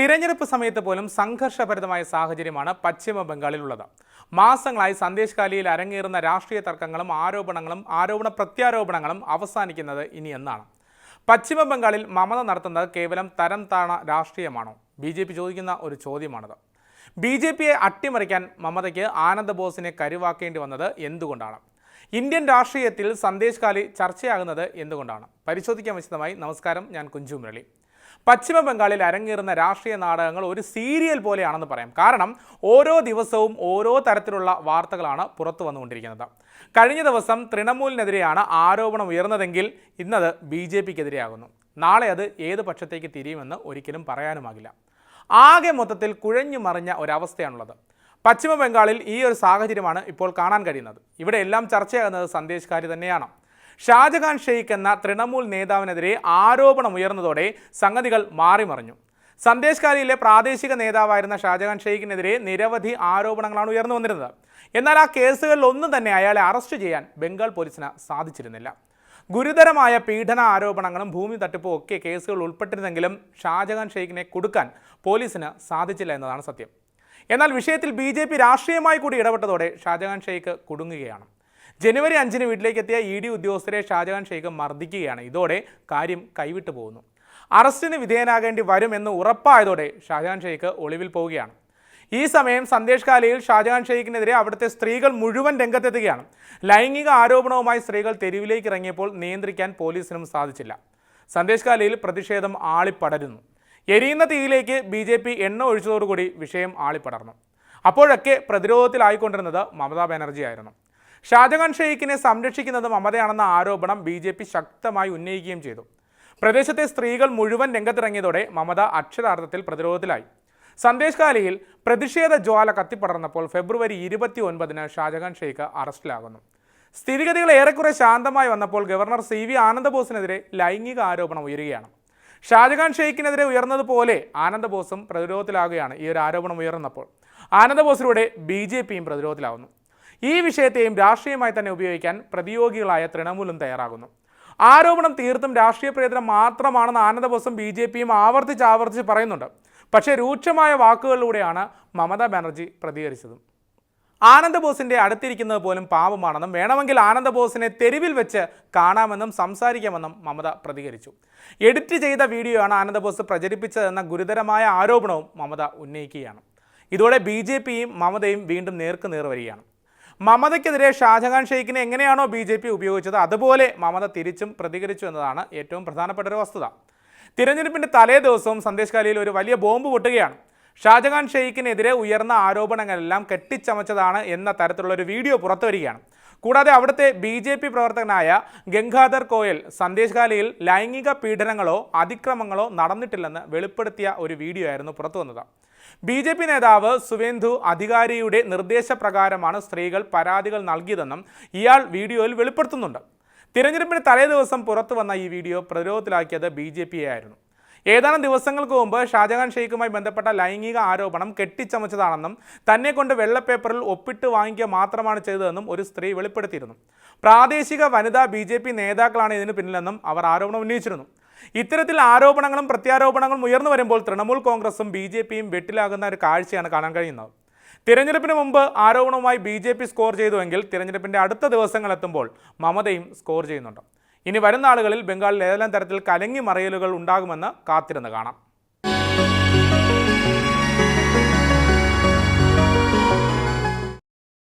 തിരഞ്ഞെടുപ്പ് സമയത്ത് പോലും സംഘർഷഭരിതമായ സാഹചര്യമാണ് പശ്ചിമ ബംഗാളിലുള്ളത്. മാസങ്ങളായി സന്ദേശഖാലിയിൽ അരങ്ങേറുന്ന രാഷ്ട്രീയ തർക്കങ്ങളും ആരോപണ പ്രത്യാരോപണങ്ങളും അവസാനിക്കുന്നത് ഇനി എന്നാണ്? പശ്ചിമ ബംഗാളിൽ മമത നടത്തുന്നത് കേവലം തരം താണ രാഷ്ട്രീയമാണോ? BJP ചോദിക്കുന്ന ഒരു ചോദ്യമാണത്. BJPയെ അട്ടിമറിക്കാൻ മമതയ്ക്ക് ആനന്ദ് ബോസിനെ കരുവാക്കേണ്ടി വന്നത് എന്തുകൊണ്ടാണ്? ഇന്ത്യൻ രാഷ്ട്രീയത്തിൽ സന്ദേശഖാലി ചർച്ചയാകുന്നത് എന്തുകൊണ്ടാണ്? പരിശോധിക്കാൻ വിശദമായി. നമസ്കാരം, ഞാൻ കുഞ്ചു മുരളി. പശ്ചിമ ബംഗാളിൽ അരങ്ങേറുന്ന രാഷ്ട്രീയ നാടകങ്ങൾ ഒരു സീരിയൽ പോലെയാണെന്ന് പറയാം. കാരണം ഓരോ ദിവസവും ഓരോ തരത്തിലുള്ള വാർത്തകളാണ് പുറത്തു വന്നുകൊണ്ടിരിക്കുന്നത്. കഴിഞ്ഞ ദിവസം തൃണമൂലിനെതിരെയാണ് ആരോപണം ഉയർന്നതെങ്കിൽ ഇന്നത് BJPക്കെതിരെയാകുന്നു. നാളെ അത് ഏത് പക്ഷത്തേക്ക് തിരിയുമെന്ന് ഒരിക്കലും പറയാനുമാകില്ല. ആകെ മൊത്തത്തിൽ കുഴഞ്ഞു മറിഞ്ഞ ഒരവസ്ഥയാണുള്ളത്. പശ്ചിമ ബംഗാളിൽ ഈ ഒരു സാഹചര്യമാണ് ഇപ്പോൾ കാണാൻ കഴിയുന്നത്. ഇവിടെ എല്ലാം ചർച്ചയാകുന്നത് സന്ദേശഖാലി തന്നെയാണ്. ഷാജഹാൻ ഷെയ്ഖ് എന്ന തൃണമൂൽ നേതാവിനെതിരെ ആരോപണം ഉയർന്നതോടെ സംഗതികൾ മാറിമറിഞ്ഞു. സന്ദേശഖാലിയിലെ പ്രാദേശിക നേതാവായിരുന്ന ഷാജഹാൻ ഷെയ്ഖിനെതിരെ നിരവധി ആരോപണങ്ങളാണ് ഉയർന്നു വന്നിരുന്നത്. എന്നാൽ ആ കേസുകളിലൊന്നും തന്നെ അയാളെ അറസ്റ്റ് ചെയ്യാൻ ബംഗാൾ പോലീസിന് സാധിച്ചിരുന്നില്ല. ഗുരുതരമായ പീഡന ആരോപണങ്ങളും ഭൂമി തട്ടിപ്പും ഒക്കെ കേസുകൾ ഉൾപ്പെട്ടിരുന്നെങ്കിലും ഷാജഹാൻ ഷെയ്ഖിനെ കുടുക്കാൻ പോലീസിന് സാധിച്ചില്ല എന്നതാണ് സത്യം. എന്നാൽ വിഷയത്തിൽ BJP രാഷ്ട്രീയമായി കൂടി ഇടപെട്ടതോടെ ഷാജഹാൻ ഷെയ്ഖ് കുടുങ്ങുകയാണ്. ജനുവരി 5-ന് വീട്ടിലേക്കെത്തിയ ED ഉദ്യോഗസ്ഥരെ ഷാജഹാൻ ഷെയ്ഖ് മർദ്ദിക്കുകയാണ്. ഇതോടെ കാര്യം കൈവിട്ടു പോകുന്നു. അറസ്റ്റിന് വിധേയനാകേണ്ടി വരുമെന്ന് ഉറപ്പായതോടെ ഷാജഹാൻ ഷെയ്ഖ് ഒളിവിൽ പോവുകയാണ്. ഈ സമയം സന്ദേശഖാലിയിൽ ഷാജഹാൻ ഷെയ്ഖിനെതിരെ അവിടുത്തെ സ്ത്രീകൾ മുഴുവൻ രംഗത്തെത്തുകയാണ്. ലൈംഗിക ആരോപണവുമായി സ്ത്രീകൾ തെരുവിലേക്ക് ഇറങ്ങിയപ്പോൾ നിയന്ത്രിക്കാൻ പോലീസിനും സാധിച്ചില്ല. സന്ദേശഖാലിയിൽ പ്രതിഷേധം ആളിപ്പടരുന്നു. എരിയുന്ന തീയിലേക്ക് BJP എണ്ണ ഒഴിച്ചതോടുകൂടി വിഷയം ആളിപ്പടർന്നു. അപ്പോഴൊക്കെ പ്രതിരോധത്തിലായിക്കൊണ്ടിരുന്നത് മമതാ ബാനർജി ആയിരുന്നു. ഷാജഹാൻ ഷെയ്ഖിനെ സംരക്ഷിക്കുന്നത് മമതയാണെന്ന ആരോപണം BJP ശക്തമായി ഉന്നയിക്കുകയും ചെയ്തു. പ്രദേശത്തെ സ്ത്രീകൾ മുഴുവൻ രംഗത്തിറങ്ങിയതോടെ മമത അക്ഷരാർത്ഥത്തിൽ പ്രതിരോധത്തിലായി. സന്ദേശഖാലിയിൽ പ്രതിഷേധ ജ്വാല കത്തിപ്പടർന്നപ്പോൾ ഫെബ്രുവരി 29-ന് ഷാജഹാൻ ഷെയ്ഖ് അറസ്റ്റിലാകുന്നു. സ്ഥിതിഗതികൾ ഏറെക്കുറെ ശാന്തമായി വന്നപ്പോൾ ഗവർണർ CV ആനന്ദ് ബോസിനെതിരെ ലൈംഗിക ആരോപണം ഉയരുകയാണ്. ഷാജഹാൻ ഷെയ്ഖിനെതിരെ ഉയർന്നതുപോലെ ആനന്ദ് ബോസും പ്രതിരോധത്തിലാകുകയാണ്. ഈ ഒരു ആരോപണം ഉയർന്നപ്പോൾ ആനന്ദ് ബോസിലൂടെ BJPയും പ്രതിരോധത്തിലാവുന്നു. ഈ വിഷയത്തെയും രാഷ്ട്രീയമായി തന്നെ ഉപയോഗിക്കാൻ പ്രതിയോഗികളായ തൃണമൂലും തയ്യാറാകുന്നു. ആരോപണം തീർത്തും രാഷ്ട്രീയ പ്രേരിതം മാത്രമാണെന്ന് ആനന്ദ് ബോസും BJPയും ആവർത്തിച്ച് പറയുന്നുണ്ട്. പക്ഷേ രൂക്ഷമായ വാക്കുകളിലൂടെയാണ് മമതാ ബാനർജി പ്രതികരിച്ചത്. ആനന്ദ് ബോസിന്റെ അടുത്തിരിക്കുന്നത് പോലും പാപമാണെന്നും വേണമെങ്കിൽ ആനന്ദ് ബോസിനെ തെരുവിൽ വെച്ച് കാണാമെന്നും സംസാരിക്കാമെന്നും മമത പ്രതികരിച്ചു. എഡിറ്റ് ചെയ്ത വീഡിയോയാണ് ആനന്ദ് ബോസ് പ്രചരിപ്പിച്ചതെന്ന ഗുരുതരമായ ആരോപണവും മമത ഉന്നയിക്കുകയാണ്. ഇതോടെ BJPയും മമതയും വീണ്ടും നേർക്കുനേർ വരികയാണ്. മമതയ്ക്കെതിരെ ഷാജഹാൻ ഷെയ്ഖിനെ എങ്ങനെയാണോ BJP ഉപയോഗിച്ചത് അതുപോലെ മമത തിരിച്ചും പ്രതികരിച്ചു എന്നതാണ് ഏറ്റവും പ്രധാനപ്പെട്ട ഒരു വസ്തുത. തിരഞ്ഞെടുപ്പിന്റെ തലേ ദിവസവും സന്ദേശഖാലിയിൽ ഒരു വലിയ ബോംബ് പൊട്ടുകയാണ്. ഷാജഹാൻ ഷെയ്ഖിനെതിരെ ഉയർന്ന ആരോപണങ്ങളെല്ലാം കെട്ടിച്ചമച്ചതാണ് എന്ന തരത്തിലുള്ള ഒരു വീഡിയോ പുറത്തു വരികയാണ്. കൂടാതെ അവിടുത്തെ BJP പ്രവർത്തകനായ ഗംഗാധർ കോയൽ സന്ദേശഖാലിയിൽ ലൈംഗിക പീഡനങ്ങളോ അതിക്രമങ്ങളോ നടന്നിട്ടില്ലെന്ന് വെളിപ്പെടുത്തിയ ഒരു വീഡിയോ ആയിരുന്നു പുറത്തു വന്നത്. BJP നേതാവ് സുവേന്ദു അധികാരിയുടെ നിർദ്ദേശപ്രകാരമാണ് സ്ത്രീകൾ പരാതികൾ നൽകിയതെന്നും ഇയാൾ വീഡിയോയിൽ വെളിപ്പെടുത്തുന്നുണ്ട്. തിരഞ്ഞെടുപ്പിന് തലേ ദിവസം പുറത്തു വന്ന ഈ വീഡിയോ പ്രതിരോധത്തിലാക്കിയത് BJPയെ ആയിരുന്നു. ഏതാനും ദിവസങ്ങൾക്ക് മുമ്പ് ഷാജഹാൻ ഷെയ്ഖുമായി ബന്ധപ്പെട്ട ലൈംഗിക ആരോപണം കെട്ടിച്ചമച്ചതാണെന്നും തന്നെ കൊണ്ട് വെള്ളപ്പേപ്പറിൽ ഒപ്പിട്ട് വാങ്ങിക്കുക മാത്രമാണ് ചെയ്തതെന്നും ഒരു സ്ത്രീ വെളിപ്പെടുത്തിയിരുന്നു. പ്രാദേശിക വനിതാ BJP നേതാക്കളാണ് ഇതിന് പിന്നിലെന്നും അവർ ആരോപണം ഉന്നയിച്ചിരുന്നു. ഇത്തരത്തിൽ ആരോപണങ്ങളും പ്രത്യാരോപണങ്ങളും ഉയർന്നു വരുമ്പോൾ തൃണമൂൽ കോൺഗ്രസും BJPയും വെട്ടിലാകുന്ന ഒരു കാഴ്ചയാണ് കാണാൻ കഴിയുന്നത്. തിരഞ്ഞെടുപ്പിന് മുമ്പ് ആരോപണവുമായി BJP സ്കോർ ചെയ്തുവെങ്കിൽ തിരഞ്ഞെടുപ്പിന്റെ അടുത്ത ദിവസങ്ങൾ എത്തുമ്പോൾ മമതയും സ്കോർ ചെയ്യുന്നുണ്ട്. ഇനി വരുന്ന ആളുകളിൽ ബംഗാളിൽ ഏതെല്ലാം തരത്തിൽ കലങ്ങി മറിയലുകൾ ഉണ്ടാകുമെന്ന് കാത്തിരുന്ന് കാണാം.